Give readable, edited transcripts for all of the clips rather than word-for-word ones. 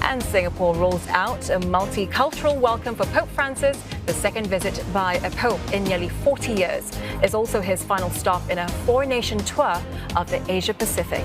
And Singapore rolls out a multicultural welcome for Pope Francis, the second visit by a pope in nearly 40 years. It's also his final stop in a four-nation tour of the Asia Pacific.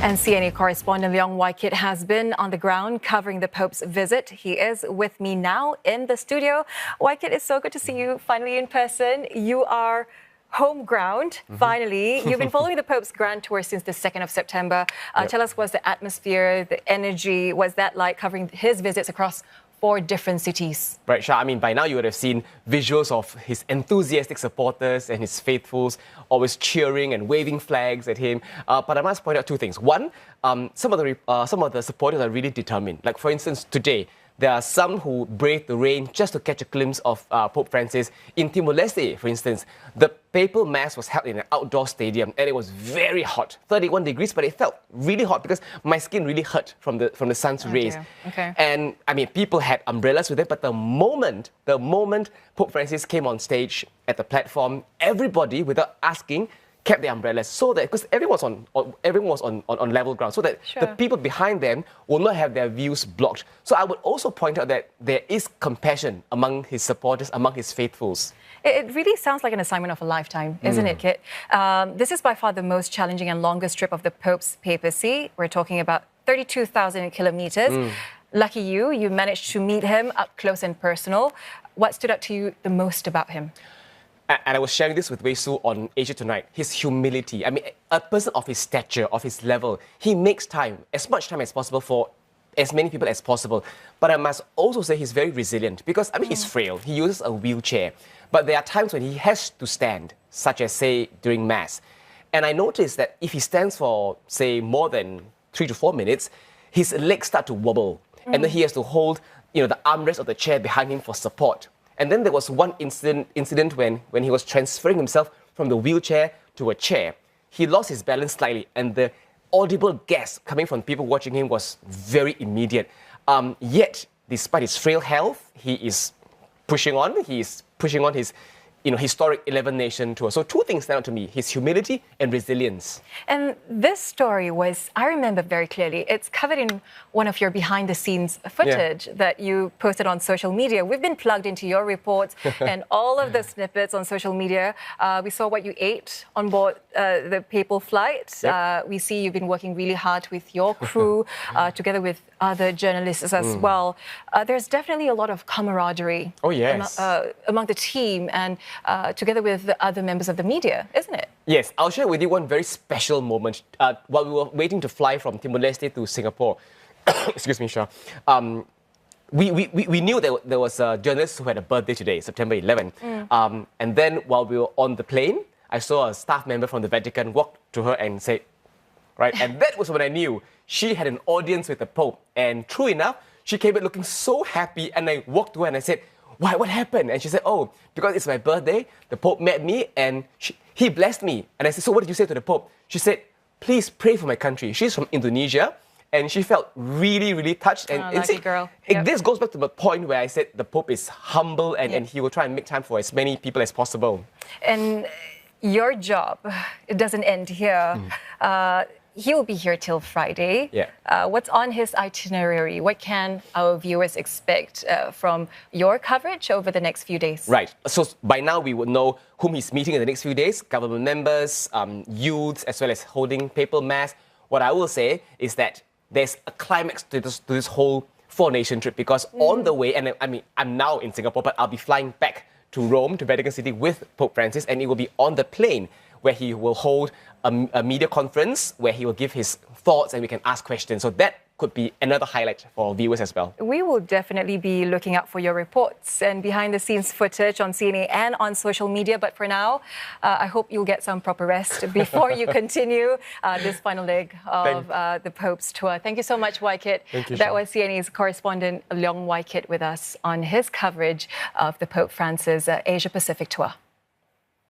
And CNA correspondent Leong has been on the ground covering the Pope's visit. He is with me now in the studio. Wykit, it's so good to see you finally in person. You are home ground, finally. You've been following the Pope's grand tour since the 2nd of September. Tell us, what's the atmosphere, the energy, what's that like covering his visits across 4 different cities? Right, Shah. I mean, by now you would have seen visuals of his enthusiastic supporters and his faithfuls always cheering and waving flags at him. But I must point out 2 things. One, some of the supporters are really determined. Like, for instance, today, there are some who braved the rain just to catch a glimpse of Pope Francis. In Timor-Leste, for instance, the papal mass was held in an outdoor stadium and it was very hot, 31 degrees, but it felt really hot because my skin really hurt from the sun's rays. Dear. Okay. And I mean, people had umbrellas with them, but the moment Pope Francis came on stage at the platform, everybody, without asking, kept their umbrellas so that, because everyone was on level ground, so that the people behind them will not have their views blocked. So I would also point out that there is compassion among his supporters, among his faithfuls. It really sounds like an assignment of a lifetime, isn't it, Kit? This is by far the most challenging and longest trip of the Pope's papacy. We're talking about 32,000 kilometers. Lucky you managed to meet him up close and personal. What stood out to you the most about him? And I was sharing this with Wei Su on Asia Tonight, his humility. I mean, a person of his stature, of his level, he makes time, as much time as possible for as many people as possible. But I must also say he's very resilient because, I mean, he's frail. He uses a wheelchair. But there are times when he has to stand, such as, say, during Mass. And I noticed that if he stands for, say, more than 3 to 4 minutes, his legs start to wobble. And then he has to hold, the armrest of the chair behind him for support. And then there was one incident when he was transferring himself from the wheelchair to a chair. He lost his balance slightly, and the audible gasp coming from people watching him was very immediate. Yet, despite his frail health, he is pushing on. He is pushing on his historic 11-nation tour. So 2 things stand out to me, his humility and resilience. And this story I remember very clearly, it's covered in one of your behind-the-scenes footage that you posted on social media. We've been plugged into your reports and all of the snippets on social media. We saw what you ate on board the papal flight. We see you've been working really hard with your crew, together with other journalists as well. There's definitely a lot of camaraderie among the team and together with the other members of the media, isn't it? Yes, I'll share with you one very special moment. While we were waiting to fly from Timor-Leste to Singapore, excuse me, Shah, we knew there was a journalist who had a birthday today, September 11. And then while we were on the plane, I saw a staff member from the Vatican walk to her and say, right, and that was when I knew she had an audience with the Pope. And true enough, she came back looking so happy, and I walked to her and I said, "Why? What happened?" And she said, "Oh, because it's my birthday, the Pope met me and he blessed me." And I said, "So what did you say to the Pope?" She said, "Please pray for my country." She's from Indonesia and she felt really, really touched. And lucky girl. This goes back to the point where I said the Pope is humble and he will try and make time for as many people as possible. And your job, it doesn't end here. He will be here till Friday. What's on his itinerary? What can our viewers expect from your coverage over the next few days? Right. So by now we would know whom he's meeting in the next few days, government members, youths, as well as holding papal mass. What I will say is that there's a climax to this whole 4-nation trip because on the way, and I mean, I'm now in Singapore, but I'll be flying back to Rome, to Vatican City with Pope Francis, and it will be on the plane where he will hold a media conference where he will give his thoughts and we can ask questions. So that could be another highlight for viewers as well. We will definitely be looking out for your reports and behind-the-scenes footage on CNA and on social media. But for now, I hope you'll get some proper rest before you continue this final leg of the Pope's tour. Thank you so much, Wykit. Thank you, that was CNA's correspondent Leong with us on his coverage of the Pope Francis Asia Pacific tour.